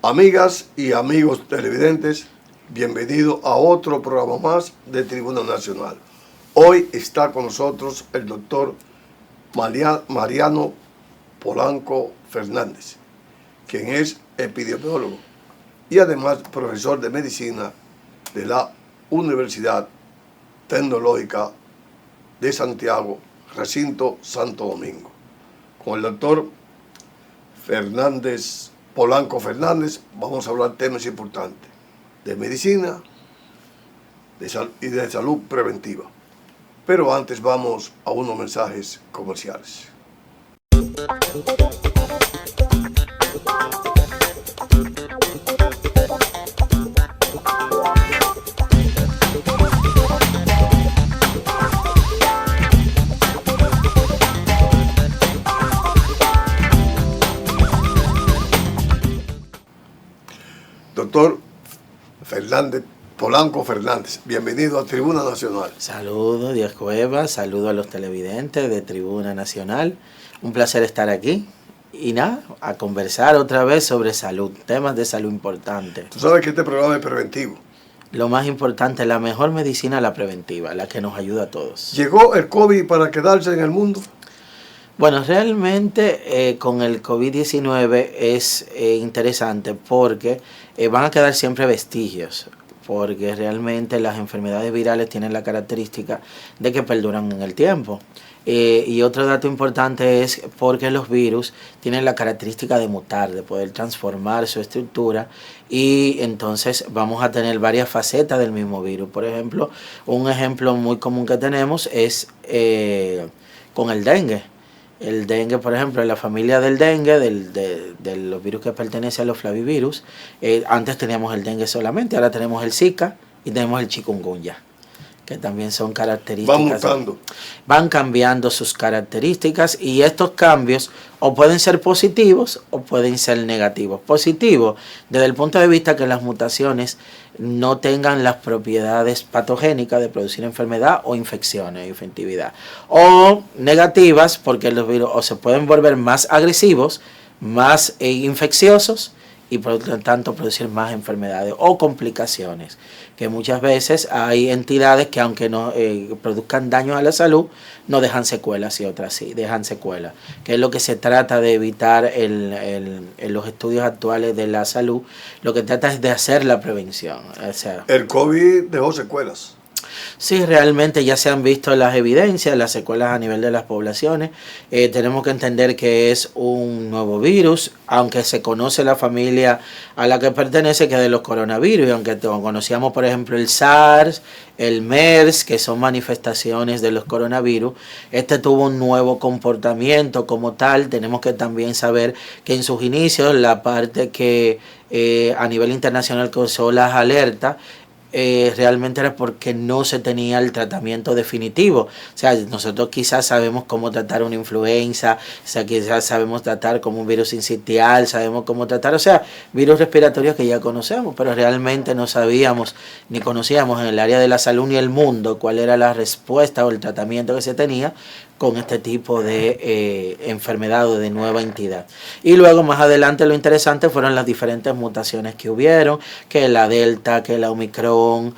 Amigas y amigos televidentes, bienvenidos a otro programa más de Tribuna Nacional. Hoy está con nosotros el doctor Mariano Polanco Fernández, quien es epidemiólogo y además profesor de medicina de la Universidad Tecnológica de Santiago, recinto Santo Domingo. Con el doctor Polanco Fernández vamos a hablar temas importantes de medicina y de salud preventiva. Pero antes vamos a unos mensajes comerciales. Doctor Polanco Fernández, bienvenido a Tribuna Nacional. Saludos, Díaz Cuevas, saludos a los televidentes de Tribuna Nacional. Un placer estar aquí y nada, a conversar otra vez sobre salud, temas de salud importantes. Tú sabes que este programa es preventivo. Lo más importante, la mejor medicina, la preventiva, la que nos ayuda a todos. ¿Llegó el COVID para quedarse en el mundo? Bueno, realmente con el COVID-19 es interesante porque van a quedar siempre vestigios, porque realmente las enfermedades virales tienen la característica de que perduran en el tiempo. Y otro dato importante es porque los virus tienen la característica de mutar, de poder transformar su estructura, y entonces vamos a tener varias facetas del mismo virus. Por ejemplo, un ejemplo muy común que tenemos es con el dengue. El dengue, por ejemplo, en la familia del dengue, de los virus que pertenecen a los flavivirus, antes teníamos el dengue solamente, ahora tenemos el Zika y tenemos el chikungunya, que también son características. Van mutando. Van cambiando sus características, y estos cambios o pueden ser positivos o pueden ser negativos. Positivos desde el punto de vista que las mutaciones no tengan las propiedades patogénicas de producir enfermedad o infecciones, infectividad. O negativas porque los virus o se pueden volver más agresivos, más infecciosos, y por lo tanto producir más enfermedades o complicaciones, que muchas veces hay entidades que aunque no produzcan daño a la salud, no dejan secuelas, y otras sí dejan secuelas, que es lo que se trata de evitar en los estudios actuales de la salud. Lo que trata es de hacer la prevención. O sea, el COVID dejó secuelas. Sí, realmente ya se han visto las evidencias, las secuelas a nivel de las poblaciones. Tenemos que entender que es un nuevo virus, aunque se conoce la familia a la que pertenece, que es de los coronavirus, y aunque conocíamos, por ejemplo, el SARS, el MERS, que son manifestaciones de los coronavirus, este tuvo un nuevo comportamiento como tal. Tenemos que también saber que en sus inicios, la parte que a nivel internacional causó las alertas, realmente era porque no se tenía el tratamiento definitivo. O sea, nosotros quizás sabemos cómo tratar una influenza, o sea, quizás sabemos tratar como un virus sincitial, sabemos cómo tratar, o sea, virus respiratorios que ya conocemos, pero realmente no sabíamos ni conocíamos en el área de la salud ni el mundo cuál era la respuesta o el tratamiento que se tenía con este tipo de enfermedad o de nueva entidad. Y luego más adelante lo interesante fueron las diferentes mutaciones que hubieron, que la Delta, que la Omicron, o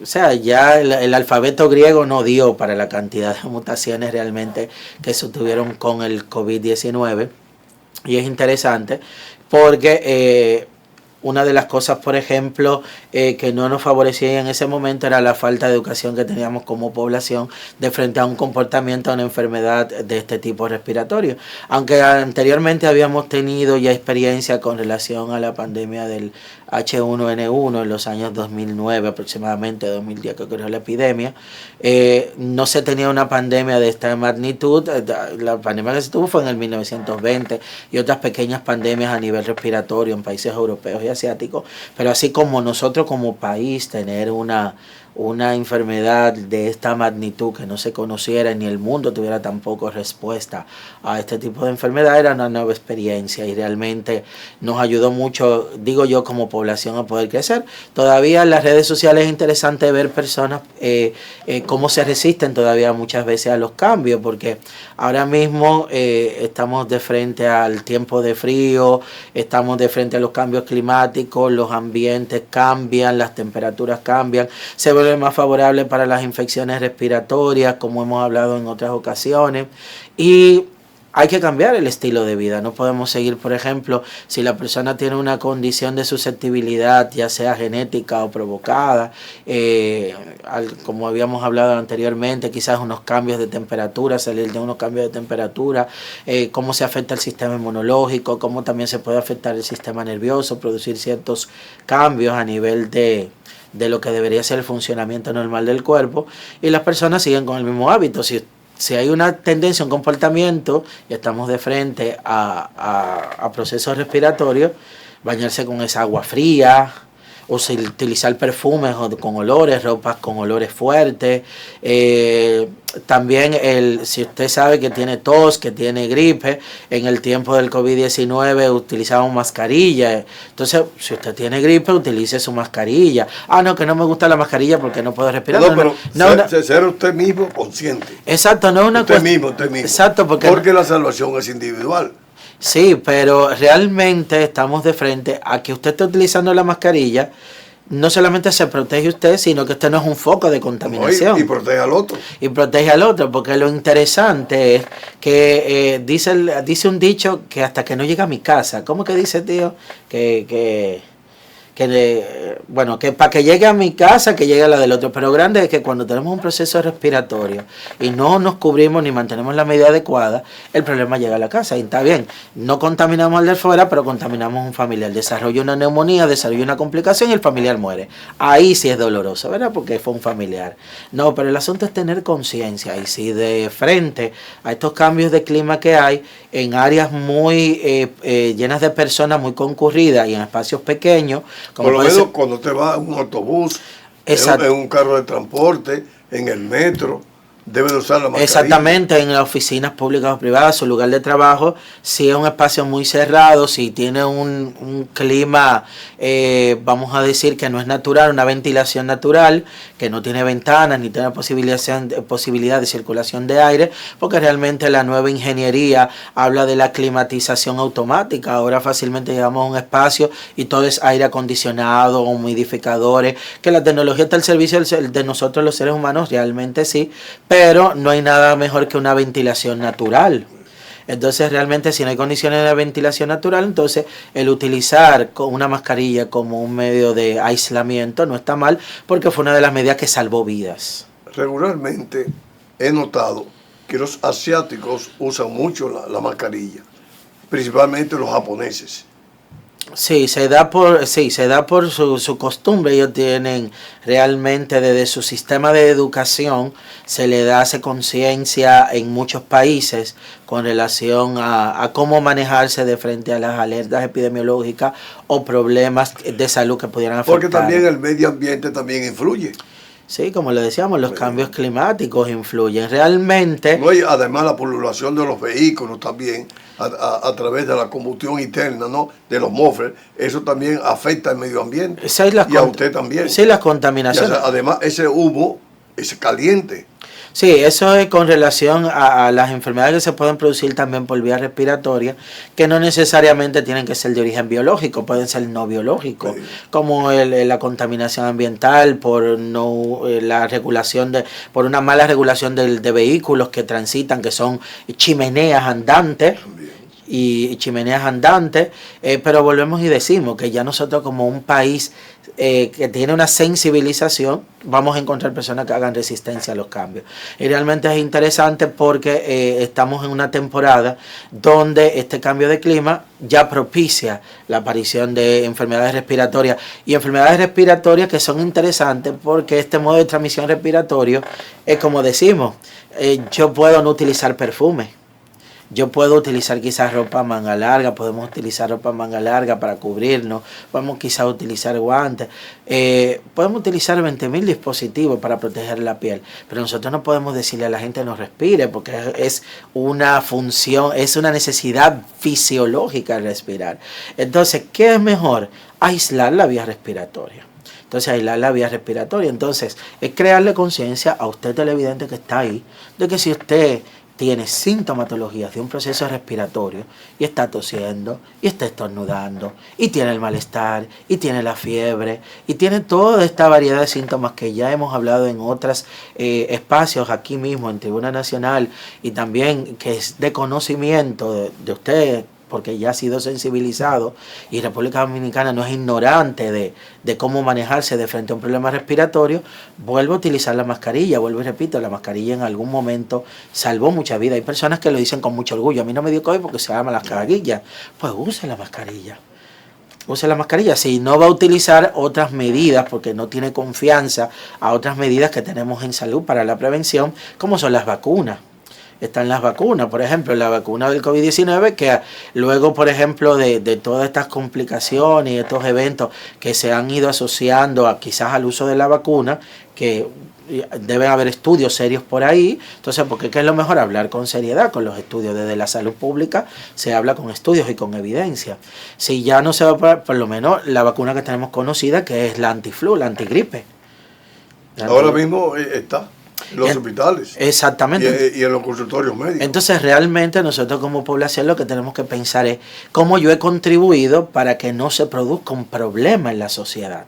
sea, ya el alfabeto griego no dio para la cantidad de mutaciones realmente que se tuvieron con el COVID-19. Y es interesante porque una de las cosas, por ejemplo, que no nos favorecía en ese momento era la falta de educación que teníamos como población de frente a un comportamiento, a una enfermedad de este tipo respiratorio. Aunque anteriormente habíamos tenido ya experiencia con relación a la pandemia del H1N1 en los años 2009 aproximadamente, 2010 que ocurrió la epidemia, no se tenía una pandemia de esta magnitud. La pandemia que se tuvo fue en el 1920 y otras pequeñas pandemias a nivel respiratorio en países europeos y asiáticos, pero así como nosotros como país tener una una enfermedad de esta magnitud que no se conociera ni el mundo tuviera tampoco respuesta a este tipo de enfermedad, era una nueva experiencia y realmente nos ayudó mucho, digo yo, como población a poder crecer. Todavía en las redes sociales es interesante ver personas cómo se resisten todavía muchas veces a los cambios, porque ahora mismo estamos de frente al tiempo de frío, estamos de frente a los cambios climáticos, los ambientes cambian, las temperaturas cambian, se vuelve más favorable para las infecciones respiratorias, como hemos hablado en otras ocasiones, y hay que cambiar el estilo de vida. No podemos seguir, por ejemplo, si la persona tiene una condición de susceptibilidad, ya sea genética o provocada, como habíamos hablado anteriormente, quizás unos cambios de temperatura, salir de unos cambios de temperatura, cómo se afecta el sistema inmunológico, cómo también se puede afectar el sistema nervioso, producir ciertos cambios a nivel de lo que debería ser el funcionamiento normal del cuerpo, y las personas siguen con el mismo hábito. Si hay una tendencia, un comportamiento, y estamos de frente a procesos respiratorios, bañarse con esa agua fría, o utilizar perfumes con olores, ropas con olores fuertes. También si usted sabe que tiene tos, que tiene gripe, en el tiempo del COVID-19 utilizaban mascarilla. Entonces, si usted tiene gripe, utilice su mascarilla. No, que no me gusta la mascarilla porque no puedo respirar. Ser usted mismo consciente. Exacto, no es una usted mismo. Exacto, porque la salvación es individual. Sí, pero realmente estamos de frente a que usted está utilizando la mascarilla, no solamente se protege usted, sino que usted no es un foco de contaminación. Y protege al otro. Y protege al otro, porque lo interesante es que dice un dicho que hasta que no llega a mi casa, ¿cómo que dice, tío? Que para que llegue a mi casa, que llegue a la del otro. Pero grande es que cuando tenemos un proceso respiratorio y no nos cubrimos ni mantenemos la medida adecuada, el problema llega a la casa. Y está bien, no contaminamos al de fuera, pero contaminamos un familiar. Desarrolla una neumonía, desarrolla una complicación y el familiar muere. Ahí sí es doloroso, ¿verdad? Porque fue un familiar. No, pero el asunto es tener conciencia. Y si de frente a estos cambios de clima que hay, en áreas muy llenas de personas, muy concurridas y en espacios pequeños, por lo menos cuando te vas en un autobús, en un carro de transporte, en el metro, debe de usar la mascarilla. Exactamente, en las oficinas públicas o privadas, su lugar de trabajo, si es un espacio muy cerrado, si tiene un clima, vamos a decir que no es natural, una ventilación natural, que no tiene ventanas ni tiene posibilidad de circulación de aire, porque realmente la nueva ingeniería habla de la climatización automática. Ahora fácilmente llegamos a un espacio y todo es aire acondicionado, humidificadores, que la tecnología está al servicio de nosotros los seres humanos, realmente sí, pero no hay nada mejor que una ventilación natural. Entonces realmente si no hay condiciones de ventilación natural, entonces el utilizar una mascarilla como un medio de aislamiento no está mal, porque fue una de las medidas que salvó vidas. Regularmente he notado que los asiáticos usan mucho la mascarilla, principalmente los japoneses. Sí, se da por su costumbre. Ellos tienen realmente desde su sistema de educación, hace conciencia en muchos países con relación a cómo manejarse de frente a las alertas epidemiológicas o problemas de salud que pudieran afectar. Porque también el medio ambiente también influye. Sí, como le decíamos, los cambios climáticos influyen realmente. No, y además la población de los vehículos también, a través de la combustión interna, ¿no?, de los mufflers, eso también afecta al medio ambiente. Y a usted también. Sí, las contaminaciones. Además, ese humo es caliente. Sí, eso es con relación a las enfermedades que se pueden producir también por vía respiratoria, que no necesariamente tienen que ser de origen biológico, pueden ser no biológicos, sí, como la contaminación ambiental por por una mala regulación de vehículos que transitan, que son chimeneas andantes. Y chimeneas andantes, pero volvemos y decimos que ya nosotros como un país que tiene una sensibilización, vamos a encontrar personas que hagan resistencia a los cambios. Y realmente es interesante porque estamos en una temporada donde este cambio de clima ya propicia la aparición de enfermedades respiratorias, y enfermedades respiratorias que son interesantes porque este modo de transmisión respiratorio es como decimos, yo puedo no utilizar perfume. Yo puedo utilizar quizás ropa manga larga, podemos utilizar ropa manga larga para cubrirnos, podemos quizás utilizar guantes, podemos utilizar 20.000 dispositivos para proteger la piel, pero nosotros no podemos decirle a la gente no respire, porque es una función, es una necesidad fisiológica respirar. Entonces, ¿qué es mejor? Aislar la vía respiratoria. Entonces, aislar la vía respiratoria. Entonces, es crearle conciencia a usted televidente que está ahí, de que si usted tiene sintomatologías de un proceso respiratorio y está tosiendo y está estornudando y tiene el malestar y tiene la fiebre y tiene toda esta variedad de síntomas que ya hemos hablado en otros espacios aquí mismo en Tribuna Nacional, y también que es de conocimiento de usted, porque ya ha sido sensibilizado, y República Dominicana no es ignorante de cómo manejarse de frente a un problema respiratorio, vuelvo a utilizar la mascarilla. Vuelvo y repito, la mascarilla en algún momento salvó mucha vida. Hay personas que lo dicen con mucho orgullo: a mí no me dio COVID porque se llama las caguillas. Pues use la mascarilla. Use la mascarilla. Si no va a utilizar otras medidas porque no tiene confianza a otras medidas que tenemos en salud para la prevención, como son las vacunas. Están las vacunas, por ejemplo, la vacuna del COVID-19, que luego, por ejemplo, de todas estas complicaciones y estos eventos que se han ido asociando quizás al uso de la vacuna, que deben haber estudios serios por ahí. Entonces, porque ¿qué es lo mejor? Hablar con seriedad, con los estudios. Desde la salud pública se habla con estudios y con evidencia. Si ya no se va a probar, por lo menos la vacuna que tenemos conocida, que es la antiflu, la antigripe. Ahora mismo está en los hospitales. Exactamente. Y en los consultorios médicos. Entonces, realmente nosotros como población lo que tenemos que pensar es cómo yo he contribuido para que no se produzca un problema en la sociedad.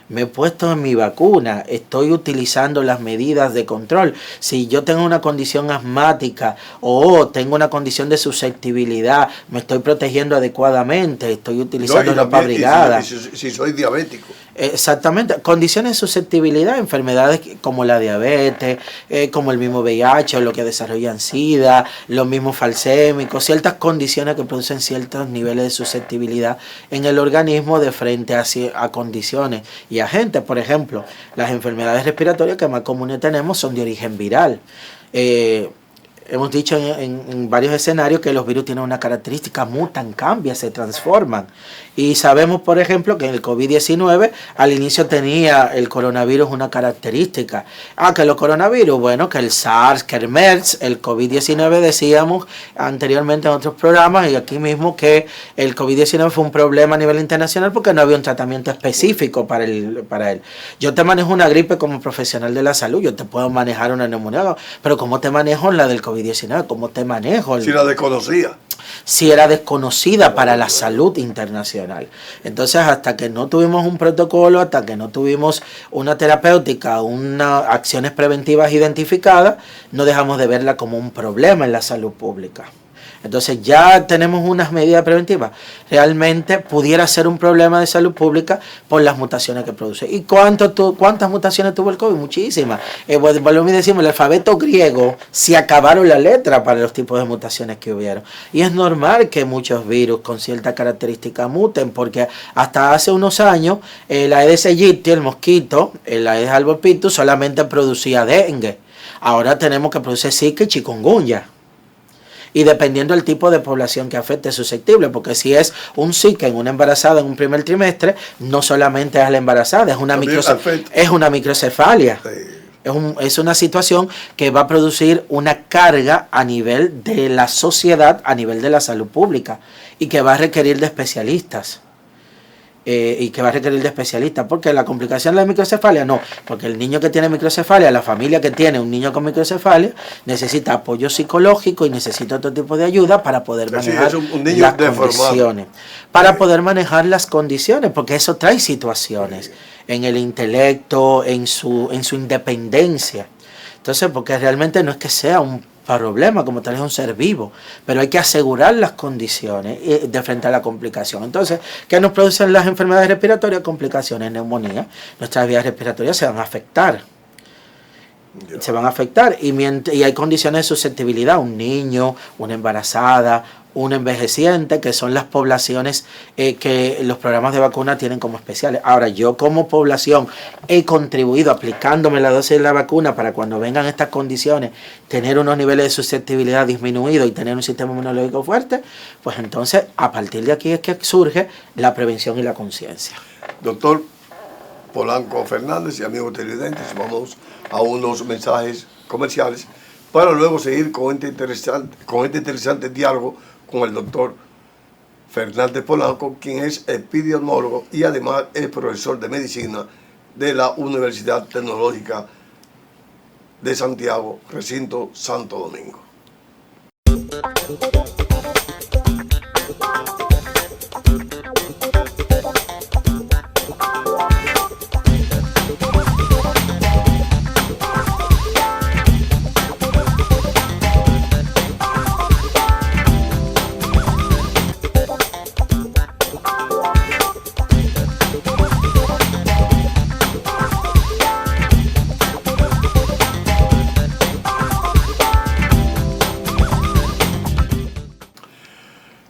Me he puesto en mi vacuna, estoy utilizando las medidas de control. Si yo tengo una condición asmática o tengo una condición de susceptibilidad, me estoy protegiendo adecuadamente, estoy utilizando ropa abrigada. Si soy diabético. Exactamente, condiciones de susceptibilidad, enfermedades como la diabetes, como el mismo VIH o lo que desarrollan SIDA, los mismos falsémicos, ciertas condiciones que producen ciertos niveles de susceptibilidad en el organismo de frente a condiciones y agentes. Por ejemplo, las enfermedades respiratorias que más comunes tenemos son de origen viral. Hemos dicho en varios escenarios que los virus tienen una característica: mutan, cambian, se transforman. Y sabemos, por ejemplo, que en el COVID-19 al inicio tenía el coronavirus una característica. Que los coronavirus, bueno, que el SARS, que el MERS, el COVID-19 decíamos anteriormente en otros programas y aquí mismo que el COVID-19 fue un problema a nivel internacional porque no había un tratamiento específico para él. Yo te manejo una gripe como profesional de la salud, yo te puedo manejar una neumonía, pero ¿cómo te manejo la del COVID-19? ¿Cómo te manejo? Si la desconocía. Si era desconocida para la salud internacional. Entonces, hasta que no tuvimos un protocolo, hasta que no tuvimos una terapéutica, unas acciones preventivas identificadas, no dejamos de verla como un problema en la salud pública. Entonces ya tenemos unas medidas preventivas. Realmente pudiera ser un problema de salud pública por las mutaciones que produce. ¿Y cuántas mutaciones tuvo el COVID? Muchísimas. Volvemos y decimos, el alfabeto griego se acabaron las letras para los tipos de mutaciones que hubieron. Y es normal que muchos virus con cierta característica muten, porque hasta hace unos años el Aedes aegypti, el mosquito, el Aedes albopictus, solamente producía dengue. Ahora tenemos que producir zika y chikungunya. Y dependiendo del tipo de población que afecte, es susceptible, porque si es un Zika en una embarazada en un primer trimestre, no solamente es la embarazada, es una microcefalia. Sí. Es una situación que va a producir una carga a nivel de la sociedad, a nivel de la salud pública, y que va a requerir de especialistas. Porque la complicación de la microcefalia no, porque el niño que tiene microcefalia, la familia que tiene un niño con microcefalia, necesita apoyo psicológico y necesita otro tipo de ayuda para poder manejar las condiciones. Para poder manejar las condiciones, porque eso trae situaciones en el intelecto, en su independencia. Entonces, porque realmente no es que sea un problema como tal, es un ser vivo, pero hay que asegurar las condiciones de frente a la complicación. Entonces, ¿qué nos producen las enfermedades respiratorias? Complicaciones, neumonía. Nuestras vías respiratorias se van a afectar. Ya. Se van a afectar y hay condiciones de susceptibilidad, un niño, una embarazada, un envejeciente, que son las poblaciones que los programas de vacuna tienen como especiales. Ahora, yo como población he contribuido aplicándome la dosis de la vacuna para cuando vengan estas condiciones tener unos niveles de susceptibilidad disminuidos y tener un sistema inmunológico fuerte, pues entonces a partir de aquí es que surge la prevención y la conciencia. Doctor Polanco Fernández y amigos televidentes, vamos a unos mensajes comerciales para luego seguir con este interesante diálogo con el doctor Fernández Polanco, quien es epidemiólogo y además es profesor de medicina de la Universidad Tecnológica de Santiago, recinto Santo Domingo.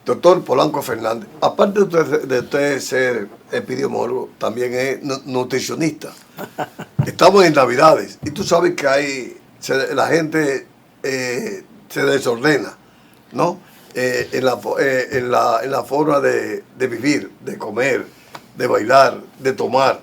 Doctor Polanco Fernández, aparte de usted ser epidemiólogo, también es nutricionista. Estamos en Navidades y tú sabes que la gente se desordena, ¿no? En la forma de vivir, de comer, de bailar, de tomar.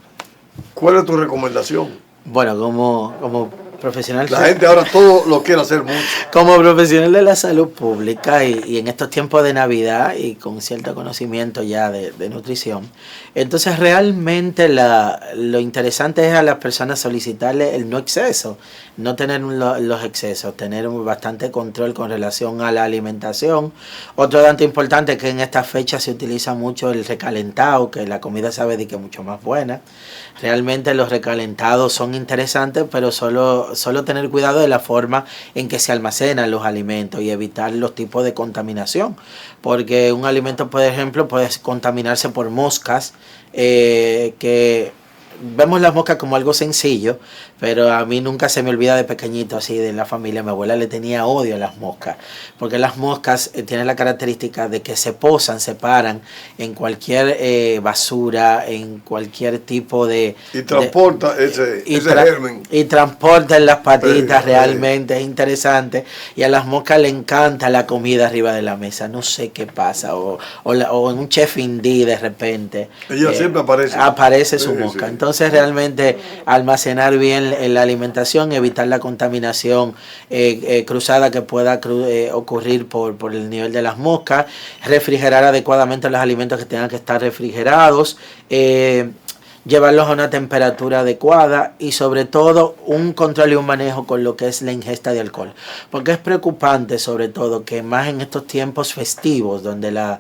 ¿Cuál es tu recomendación? Bueno, como profesional... La gente ahora todo lo quiere hacer mucho. Como profesional de la salud pública y en estos tiempos de Navidad y con cierto conocimiento ya de nutrición, entonces realmente lo interesante es a las personas solicitarle el no exceso, no tener los excesos, tener bastante control con relación a la alimentación. Otro dato importante es que en estas fechas se utiliza mucho el recalentado, que la comida sabe de que es mucho más buena. Realmente los recalentados son interesantes, pero solo tener cuidado de la forma en que se almacenan los alimentos y evitar los tipos de contaminación, porque un alimento, por ejemplo, puede contaminarse por moscas, que vemos las moscas como algo sencillo, pero a mí nunca se me olvida de pequeñito, así de la familia, mi abuela le tenía odio a las moscas, porque las moscas tienen la característica de que se posan, se paran en cualquier basura, en cualquier tipo de... Y transporta ese germen. Y transporta en las patitas, realmente es interesante, y a las moscas le encanta la comida arriba de la mesa, no sé qué pasa, o en un chef indie de repente. Ella siempre aparece. Aparece su mosca, sí. Entonces realmente almacenar bien la alimentación, evitar la contaminación cruzada que pueda ocurrir por el nivel de las moscas, refrigerar adecuadamente los alimentos que tengan que estar refrigerados, llevarlos a una temperatura adecuada y sobre todo un control y un manejo con lo que es la ingesta de alcohol, porque es preocupante sobre todo que más en estos tiempos festivos donde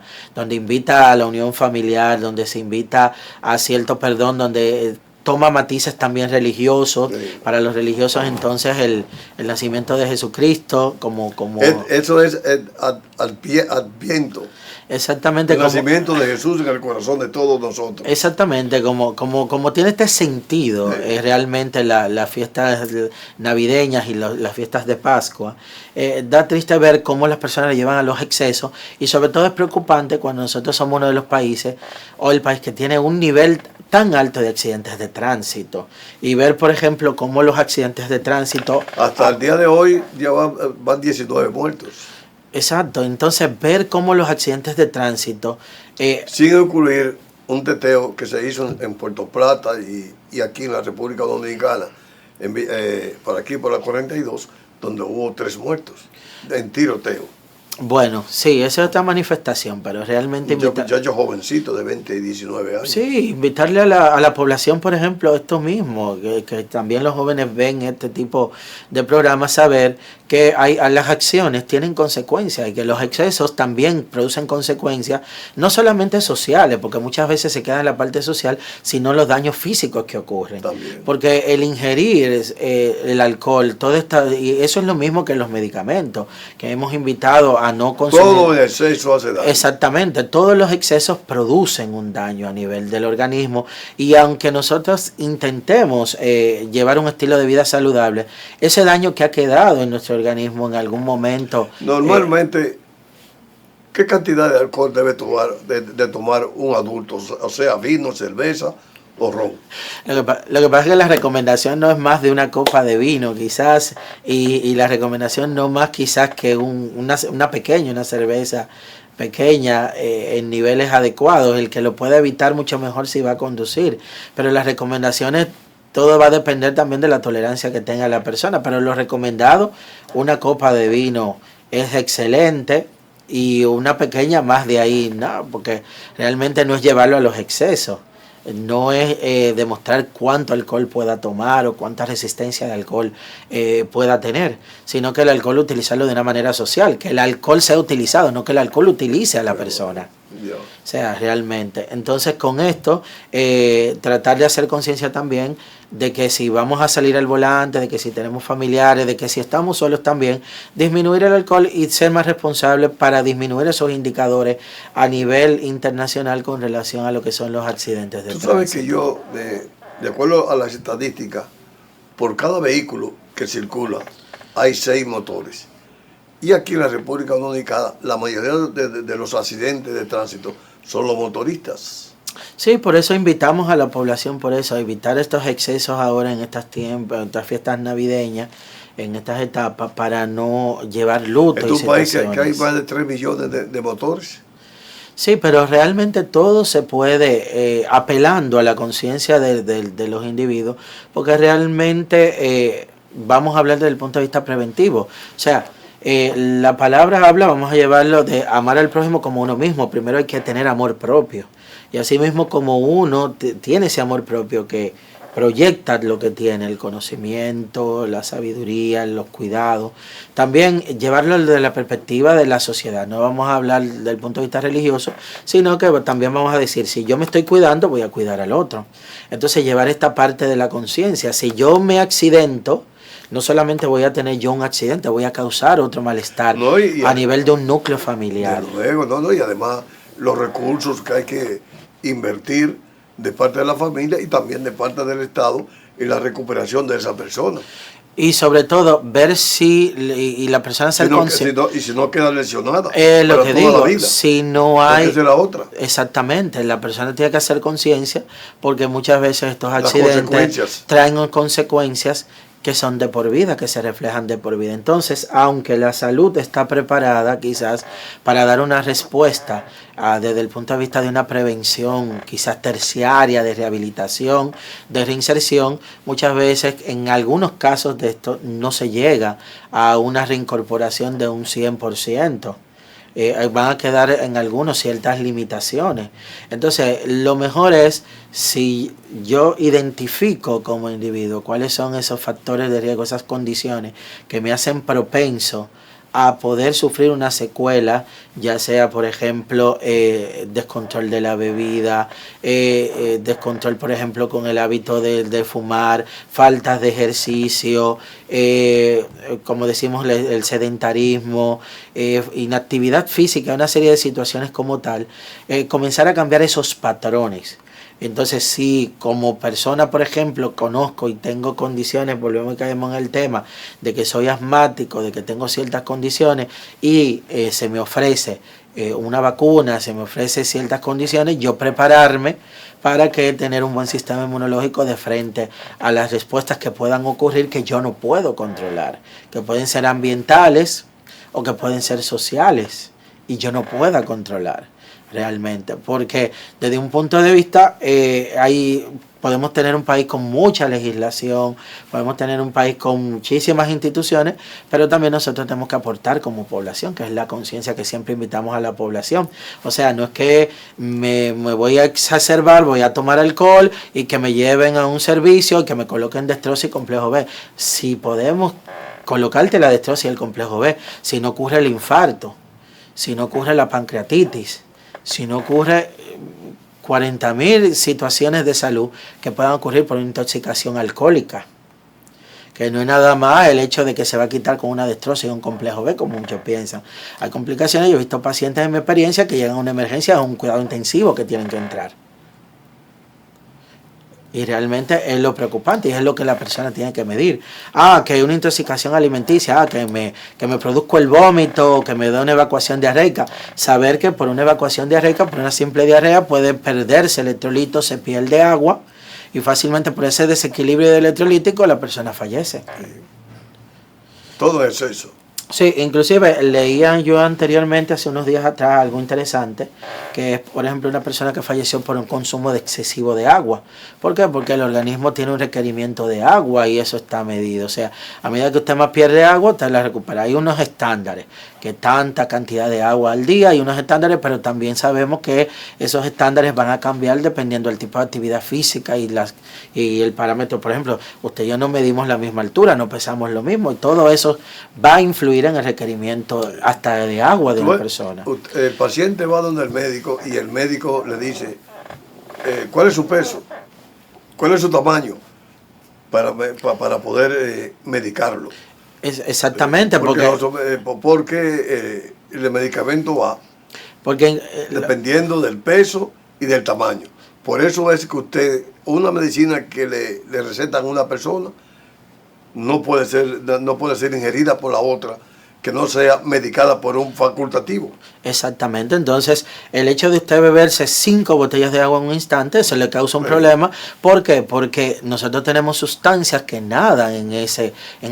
invita a la unión familiar, donde se invita a cierto perdón, donde toma matices también religiosos, sí. Para los religiosos entonces el nacimiento de Jesucristo como eso es Adviento. Exactamente. El nacimiento de Jesús en el corazón de todos nosotros. Exactamente, como tiene este sentido, sí. Realmente las fiestas navideñas y las fiestas de Pascua, da triste ver cómo las personas le llevan a los excesos y sobre todo es preocupante cuando nosotros somos uno de los países o el país que tiene un nivel tan alto de accidentes de tránsito y ver por ejemplo cómo los accidentes de tránsito... Hasta el día de hoy ya van 19 muertos. Exacto, entonces ver cómo los accidentes de tránsito... sin incluir un teteo que se hizo en Puerto Plata y aquí en la República Dominicana, por aquí por la 42, donde hubo 3 muertos en tiroteo. Bueno, sí, esa es otra manifestación, pero realmente... Muchachos jovencitos de 20 y 19 años. Sí, invitarle a la población, por ejemplo, esto mismo, que también los jóvenes ven este tipo de programas, saber que las acciones tienen consecuencias y que los excesos también producen consecuencias, no solamente sociales, porque muchas veces se queda en la parte social, sino los daños físicos que ocurren. También. Porque el ingerir el alcohol, y eso es lo mismo que los medicamentos, que hemos invitado a no consumir. Todo el exceso hace daño. Exactamente, todos los excesos producen un daño a nivel del organismo y aunque nosotros intentemos llevar un estilo de vida saludable, ese daño que ha quedado en nuestro organismo en algún momento... Normalmente, ¿qué cantidad de alcohol debe tomar, de tomar un adulto? O sea, vino, cerveza o ron. Lo que pasa es que la recomendación no es más de una copa de vino quizás y la recomendación no más quizás que una cerveza pequeña en niveles adecuados. El que lo pueda evitar mucho mejor si va a conducir, pero las recomendaciones todo va a depender también de la tolerancia que tenga la persona, pero lo recomendado, una copa de vino es excelente y una pequeña más de ahí, no, porque realmente no es llevarlo a los excesos. No es demostrar cuánto alcohol pueda tomar o cuánta resistencia de alcohol pueda tener, sino que el alcohol utilizarlo de una manera social, que el alcohol sea utilizado, no que el alcohol utilice a la persona. O sea, realmente. Entonces, con esto, tratar de hacer conciencia también de que si vamos a salir al volante, de que si tenemos familiares, de que si estamos solos también, disminuir el alcohol y ser más responsables para disminuir esos indicadores a nivel internacional con relación a lo que son los accidentes de tránsito. Tú sabes que yo, de acuerdo a las estadísticas, por cada vehículo que circula hay 6 motores. Y aquí en la República Dominicana, la mayoría de los accidentes de tránsito son los motoristas. Sí, por eso invitamos a la población, por eso, a evitar estos excesos ahora en estos tiempos, en estas fiestas navideñas, en estas etapas, para no llevar luto. ¿En tu país que hay más de 3 millones de motores? Sí, pero realmente todo se puede, apelando a la conciencia de los individuos, porque realmente vamos a hablar desde el punto de vista preventivo. O sea, la palabra habla, vamos a llevarlo de amar al prójimo como uno mismo. Primero hay que tener amor propio. Y así mismo como uno tiene ese amor propio que proyecta lo que tiene, el conocimiento, la sabiduría, los cuidados, también llevarlo desde la perspectiva de la sociedad. No vamos a hablar del punto de vista religioso, sino que también vamos a decir, si yo me estoy cuidando, voy a cuidar al otro. Entonces llevar esta parte de la conciencia. Si yo me accidento, no solamente voy a tener yo un accidente, voy a causar otro malestar a nivel de un núcleo familiar. Luego, y además los recursos que hay que invertir de parte de la familia y también de parte del Estado en la recuperación de esa persona. Y sobre todo, ver si la persona ser consciente. Y si no queda lesionada. Lo que digo, si no hay. Esa es la otra. Exactamente, la persona tiene que hacer conciencia porque muchas veces estos accidentes traen consecuencias que son de por vida, que se reflejan de por vida. Entonces, aunque la salud está preparada quizás para dar una respuesta desde el punto de vista de una prevención quizás terciaria, de rehabilitación, de reinserción, muchas veces en algunos casos de esto no se llega a una reincorporación de un 100%. Van a quedar en algunos ciertas limitaciones. Entonces, lo mejor es si yo identifico como individuo cuáles son esos factores de riesgo, esas condiciones que me hacen propenso a poder sufrir una secuela, ya sea, por ejemplo, descontrol de la bebida, descontrol, por ejemplo, con el hábito de fumar, faltas de ejercicio, como decimos, el sedentarismo, inactividad física, una serie de situaciones como tal, comenzar a cambiar esos patrones. Entonces, si como persona, por ejemplo, conozco y tengo condiciones, volvemos y caemos en el tema de que soy asmático, de que tengo ciertas condiciones y se me ofrece una vacuna, se me ofrece ciertas condiciones, yo prepararme para que tener un buen sistema inmunológico de frente a las respuestas que puedan ocurrir que yo no puedo controlar, que pueden ser ambientales o que pueden ser sociales y yo no pueda controlar. Realmente, porque desde un punto de vista podemos tener un país con mucha legislación, podemos tener un país con muchísimas instituciones, pero también nosotros tenemos que aportar como población, que es la conciencia que siempre invitamos a la población. O sea, no es que me voy a exacerbar, voy a tomar alcohol y que me lleven a un servicio y que me coloquen dextrosa y complejo B. Si podemos colocarte la dextrosa y el complejo B, si no ocurre el infarto, si no ocurre la pancreatitis, si no ocurre 40.000 situaciones de salud que puedan ocurrir por una intoxicación alcohólica, que no es nada más el hecho de que se va a quitar con una destroza y un complejo B, como muchos piensan. Hay complicaciones, yo he visto pacientes en mi experiencia que llegan a una emergencia, a un cuidado intensivo que tienen que entrar. Y realmente es lo preocupante y es lo que la persona tiene que medir. Que hay una intoxicación alimenticia, que me produzco el vómito, que me da una evacuación diarreica. Saber que por una evacuación diarreica, por una simple diarrea, puede perderse electrolitos, se pierde agua y fácilmente por ese desequilibrio electrolítico la persona fallece. Todo es eso. Sí, inclusive leía yo anteriormente, hace unos días atrás, algo interesante, que es, por ejemplo, una persona que falleció por un consumo excesivo de agua. ¿Por qué? Porque el organismo tiene un requerimiento de agua y eso está medido. O sea, a medida que usted más pierde agua, usted la recupera. Hay unos estándares, que tanta cantidad de agua al día, hay unos estándares, pero también sabemos que esos estándares van a cambiar dependiendo del tipo de actividad física y el parámetro. Por ejemplo, usted y yo no medimos la misma altura, no pesamos lo mismo y todo eso va a influir en el requerimiento hasta de agua de una persona. El paciente va donde el médico y el médico le dice cuál es su peso, cuál es su tamaño para poder medicarlo. Exactamente, porque el medicamento va porque dependiendo del peso y del tamaño. Por eso es que usted, una medicina que le recetan a una persona no puede ser ingerida por la otra que no sea medicada por un facultativo. Exactamente, entonces el hecho de usted beberse 5 botellas de agua en un instante, eso le causa un problema. ¿Por qué? Porque nosotros tenemos sustancias que nadan en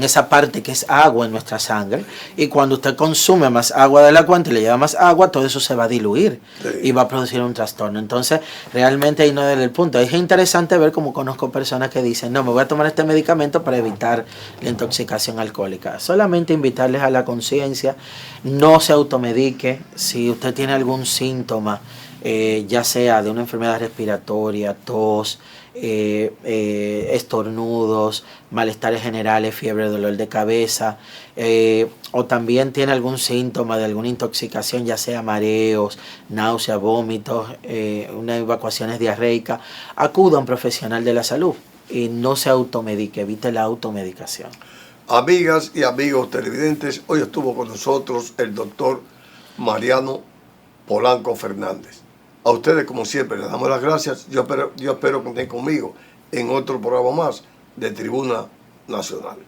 esa parte que es agua en nuestra sangre, y cuando usted consume más agua de la cuenta y le lleva más agua, todo eso se va a diluir y va a producir un trastorno. Entonces realmente ahí no es el punto. Es interesante ver cómo conozco personas que dicen, no, me voy a tomar este medicamento para evitar la intoxicación alcohólica. Solamente invitarles a la conciencia, no se automedique. Si usted tiene algún síntoma, ya sea de una enfermedad respiratoria, tos, estornudos, malestares generales, fiebre, dolor de cabeza, o también tiene algún síntoma de alguna intoxicación, ya sea mareos, náusea, vómitos, una evacuaciones diarreicas, acuda a un profesional de la salud y no se automedique, evite la automedicación. Amigas y amigos televidentes, hoy estuvo con nosotros el doctor Mariano Polanco Fernández. A ustedes, como siempre, les damos las gracias. Yo espero que estén conmigo en otro programa más de Tribuna Nacional.